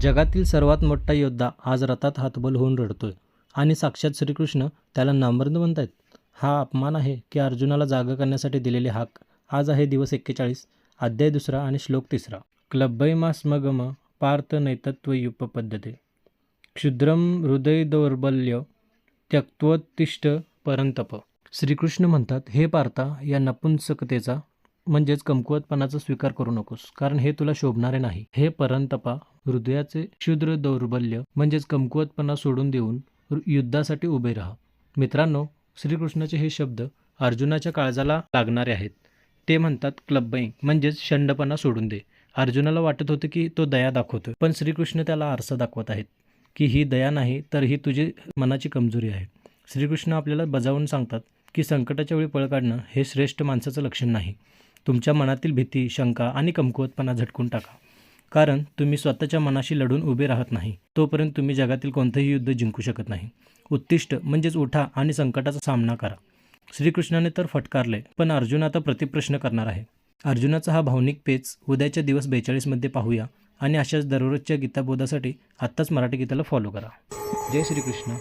जगातील सर्वात मोठा योद्धा आज रथात हातबल होऊन रडतोय आणि साक्षात श्रीकृष्ण त्याला नामर्द म्हणतायत. हा अपमान आहे की अर्जुनाला जागा करण्यासाठी दिलेली हाक. आज आहे दिवस 41, अध्याय 2 आणि श्लोक 3. क्लब्बैमास्मगम पार्थ नैतत्वयुपपद्यते क्षुद्रम हृदय दौर्बल्य त्यक्त्वोत्तिष्ठ परंतप. श्रीकृष्ण म्हणतात, हे पार्था, या नपुंसकतेचा म्हणजेच कमकुवतपणाचा स्वीकार करू नकोस, कारण हे तुला शोभणारे नाही. हे परंतपा, हृदयाचे क्षुद्र दौर्बल्य म्हणजेच कमकुवतपणा सोडून देऊन युद्धासाठी उभे राहा. मित्रांनो, श्रीकृष्णाचे हे शब्द अर्जुनाच्या काळजाला लागणारे आहेत. ते म्हणतात, क्लब्बै म्हणजेच शंडपणा सोडून दे. अर्जुनाला वाटत होते की तो दया दाखवतोय, पण श्रीकृष्ण त्याला आरसा दाखवत आहेत की ही दया नाही तर ही तुझी मनाची कमजोरी आहे. श्रीकृष्ण आपल्याला बजावून सांगतात की संकटाच्या वेळी पळ काढणं हे श्रेष्ठ माणसाचं लक्षण नाही. तुमच्या मनातील भीती, शंका आणि कमकुवतपणा झटकून टाका, कारण तुम्ही स्वतःच्या मनाशी लढून उभे राहत नाही तोपर्यंत तुम्ही जगातील कोणतंही युद्ध जिंकू शकत नाही. उत्तिष्ठ म्हणजेच उठा आणि संकटाचा सामना करा. श्रीकृष्णाने तर फटकारले, पण अर्जुन आता प्रतिप्रश्न करणार आहे. अर्जुनाचा हा भावनिक पेच उद्याच्या दिवस 42 मध्ये पाहूया आणि अशाच दररोजच्या गीताबोधासाठी आत्ताच मराठी गीताला फॉलो करा. जय श्रीकृष्ण.